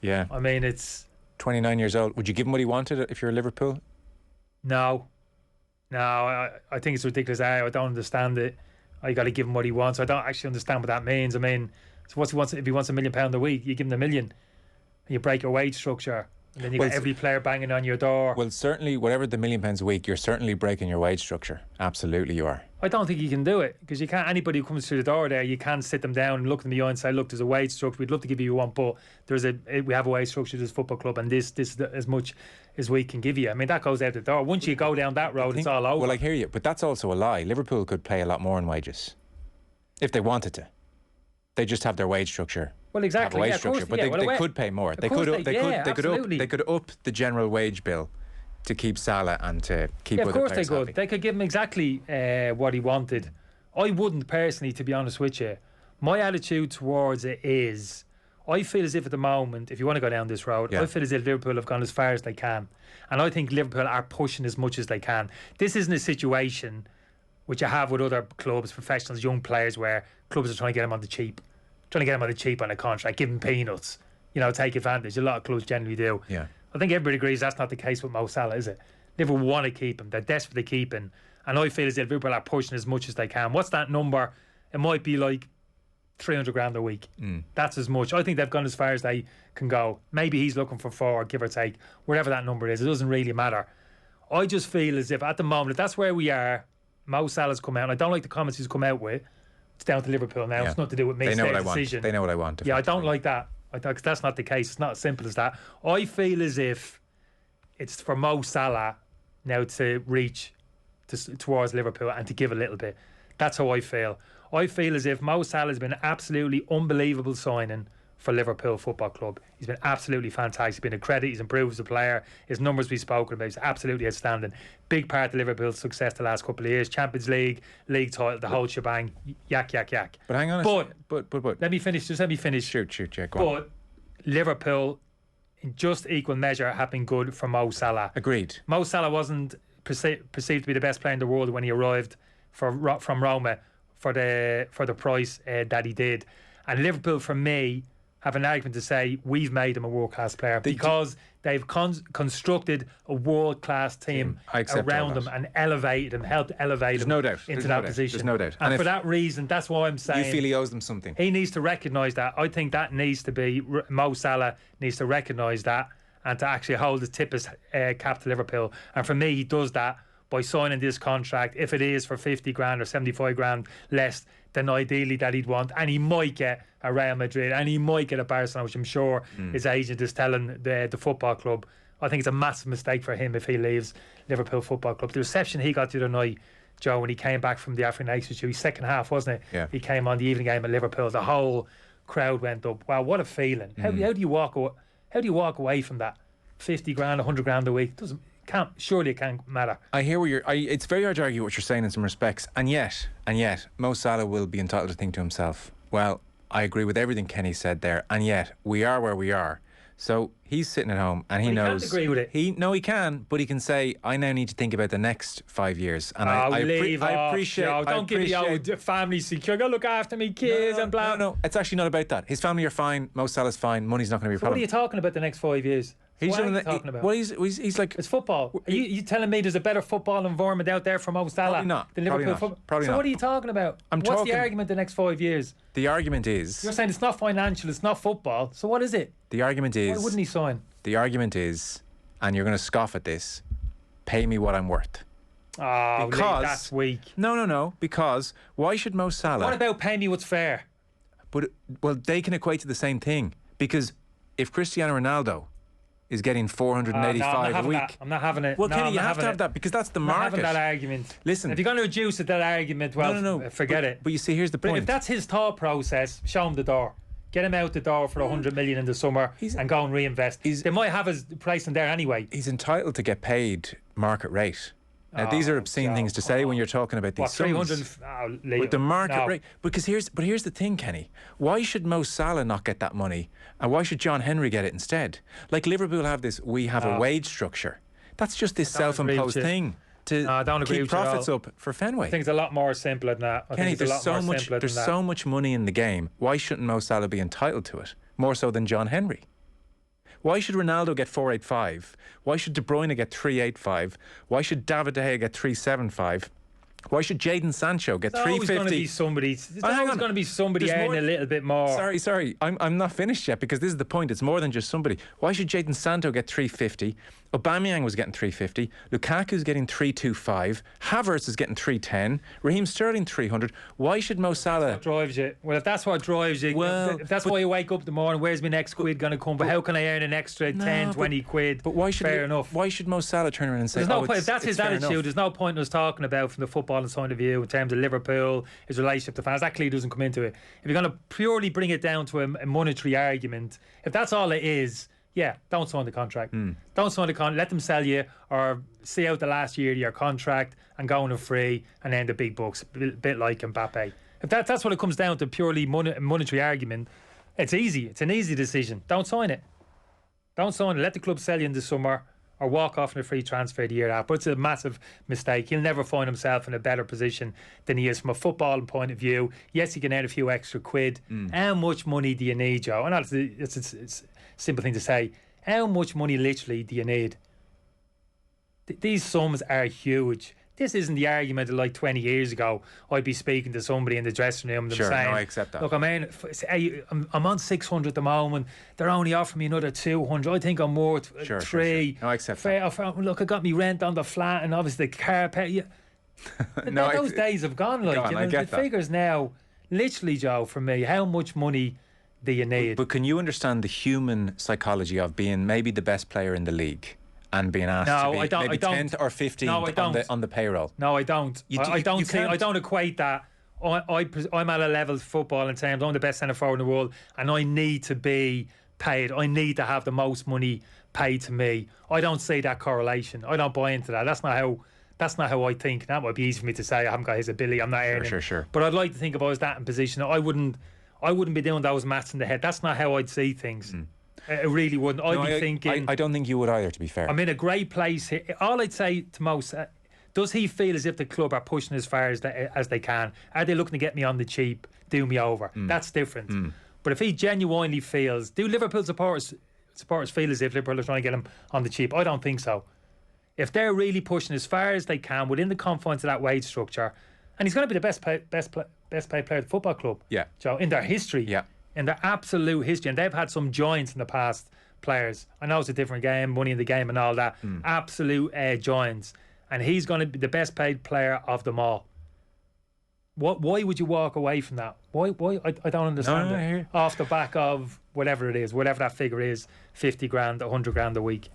Yeah. I mean, it's 29 years old. Would you give him what he wanted if you're Liverpool? no. I think it's ridiculous. I don't understand it. You got to give him what he wants. I don't actually understand what that means. I mean, so what's he wants? If he wants £1 million a week, you give him $1 million. You break your wage structure, and then you got every player banging on your door. Well, certainly, whatever the £1 million a week, you're certainly breaking your wage structure. Absolutely, you are. I don't think you can do it, because you can't. Anybody who comes through the door there, you can't sit them down and look them in the eye and say, "Look, there's a wage structure. We'd love to give you one, but we have a wage structure. This football club, and this is as much as we can give you." I mean, that goes out the door. Once you go down that road, it's all over. Well, I hear you, but that's also a lie. Liverpool could pay a lot more in wages if they wanted to. They just have their wage structure. Well, exactly. Wage structure, but they could pay more. They could up the general wage bill to keep Salah and to keep other players happy. Of course they could. They could give him exactly what he wanted. I wouldn't personally, to be honest with you. My attitude towards it is, I feel as if at the moment, if you want to go down this road, I feel as if Liverpool have gone as far as they can, and I think Liverpool are pushing as much as they can. This isn't a situation which you have with other clubs, professionals, young players, where clubs are trying to get them on the cheap. Trying to get him on the cheap on a contract, give him peanuts, take advantage. A lot of clubs generally do. Yeah. I think everybody agrees that's not the case with Mo Salah, is it? Liverpool want to keep him. They're desperate to keep him. And I feel as if Liverpool are pushing as much as they can. What's that number? It might be like 300 grand a week. That's as much. I think they've gone as far as they can go. Maybe he's looking for 4, give or take. Wherever that number is, it doesn't really matter. I just feel as if at the moment, if that's where we are, Mo Salah's come out, and I don't like the comments he's come out with. It's down to Liverpool now. It's nothing to do with me. They know what I want. They know what I want. Yeah, I don't like that. Cause that's not the case. It's not as simple as that. I feel as if it's for Mo Salah now to reach towards Liverpool and to give a little bit. That's how I feel. I feel as if Mo Salah has been an absolutely unbelievable signing for Liverpool Football Club. He's been absolutely fantastic. He's been a credit. He's improved as a player. His numbers we've spoken about, he's absolutely outstanding. Big part of Liverpool's success the last couple of years. Champions League, league title, the whole shebang. Yak. But hang on but let me finish. Just let me finish. Shoot, yeah, go on. But Liverpool, in just equal measure, have been good for Mo Salah. Agreed. Mo Salah wasn't perceived to be the best player in the world when he arrived from Roma for the price that he did. And Liverpool, for me, have an argument to say we've made him a world-class player because they've constructed a world-class team around him and elevated him, helped elevate him into that position. There's no doubt. And for that reason, that's why I'm saying... You feel he owes them something? He needs to recognise that. I think that needs to be... Mo Salah needs to recognise that and to actually hold his tip as cap to Liverpool. And for me, he does that by signing this contract. If it is for 50 grand or 75 grand less than ideally that he'd want, and he might get a Real Madrid and he might get a Barcelona, which I'm sure his agent is telling the football club. I think it's a massive mistake for him if he leaves Liverpool Football Club. The reception he got the other night, Joe, when he came back from the African Nations, his second half, wasn't it? Yeah. He came on the evening game at Liverpool. The whole crowd went up. Wow, what a feeling! How do you walk away from that? 50 grand, 100 grand a week surely it can't matter. I hear where it's very hard to argue what you're saying in some respects, and yet Mo Salah will be entitled to think to himself, well, I agree with everything Kenny said there, and yet we are where we are. So he's sitting at home and he knows. He can't agree with it. He can, but he can say, I now need to think about the next 5 years. And I appreciate. Don't give me the old family secure. Go look after me kids and blah. No, it's actually not about that. His family are fine. Mo Salah's fine. Money's not going to be a problem. What are you talking about the next 5 years? What are you talking about? Well, he's like... It's football. Are you telling me there's a better football environment out there for Mo Salah than Liverpool football? Probably not. So what are you talking about? What's the argument the next 5 years? The argument is... You're saying it's not financial, it's not football. So what is it? The argument is... Why wouldn't he sign? The argument is, and you're going to scoff at this, pay me what I'm worth. Oh, because that's weak. No. Because why should Mo Salah... What about pay me what's fair? Well, they can equate to the same thing. Because if Cristiano Ronaldo is getting 485 a week... I'm not having it. Well, Kenny, you have to have that because that's the market. I'm not having that argument. Listen. If you're going to reduce it, that argument, well, no. Forget it. But you see, here's the point. But if that's his thought process, show him the door. Get him out the door for 100 million in the summer and go and reinvest. They might have his price in there anyway. He's entitled to get paid market rate. Now, these are obscene things to say when you're talking about these sums. 300 with the market rate. Because here's the thing, Kenny. Why should Mo Salah not get that money? And why should John Henry get it instead? Like Liverpool have this, we have a wage structure. That's just this self-imposed thing to keep profits up for Fenway. I think it's a lot more simple than that. Kenny, there's so much money in the game. Why shouldn't Mo Salah be entitled to it? More so than John Henry. Why should Ronaldo get 485? Why should De Bruyne get 385? Why should David De Gea get 375? Why should Jadon Sancho get 350? There's always going to be somebody earning a little bit more. Sorry. I'm not finished yet, because this is the point. It's more than just somebody. Why should Jadon Sancho get 350? Aubameyang was getting 350. Lukaku's getting 325. Havertz is getting 310. Raheem Sterling 300. Why should Mo Salah? That drives you. Well, if that's what drives you, if that's why you wake up in the morning, where's my next quid going to come? But how can I earn an extra 10, 20 quid? But why should fair enough? Why should Mo Salah turn around and say, there's no point. If that's his attitude, enough. there's no point in us talking about from the footballing point of view in terms of Liverpool, his relationship to fans. That clearly doesn't come into it. If you're going to purely bring it down to a monetary argument, if that's all it is, yeah, don't sign the contract. Don't sign the contract. Let them sell you, or see out the last year of your contract and go on a free and earn the big bucks, a bit like Mbappe. If that's what it comes down to, purely monetary argument, it's easy. It's an easy decision. Don't sign it. Don't sign it. Let the club sell you in the summer, or walk off in a free transfer the year after. But it's a massive mistake. He'll never find himself in a better position than he is from a footballing point of view. Yes, he can earn a few extra quid. How much money do you need, Joe? And it's a simple thing to say. How much money literally do you need? These sums are huge. This isn't the argument of like 20 years ago. I'd be speaking to somebody in the dressing room and sure, saying, no, I accept that. Look, I'm on 600 at the moment. They're only offering me another 200. I think I'm worth three. Sure. No, I accept that. Look, I got me rent on the flat and obviously the car pay. Those days have gone. The figures now, literally, Joe, for me, how much money do you need? But can you understand the human psychology of being maybe the best player in the league and being asked to be maybe 10th or 15th on the payroll? No, I don't. I don't equate that. I'm at a level of football in terms I'm the best centre forward in the world, and I need to be paid. I need to have the most money paid to me. I don't see that correlation. I don't buy into that. That's not how I think. That might be easy for me to say. I haven't got his ability. I'm not earning. Sure. But I'd like to think if I was that in position, I wouldn't be doing those maths in the head. That's not how I'd see things. It really wouldn't. I'd be thinking. I don't think you would either, to be fair. I'm in a great place here. All I'd say to most, does he feel as if the club are pushing as far as they can? Are they looking to get me on the cheap, do me over? That's different. But if he genuinely feels, do Liverpool supporters feel as if Liverpool are trying to get him on the cheap? I don't think so. If they're really pushing as far as they can within the confines of that wage structure, and he's going to be the best paid player at the football club, Joe, in their history. Yeah. In their absolute history, and they've had some giants in the past, players. I know it's a different game, money in the game and all that. Absolute giants. And he's going to be the best paid player of them all. Why would you walk away from that? Why? I don't understand it. Off the back of whatever it is, whatever that figure is, 50 grand, 100 grand a week.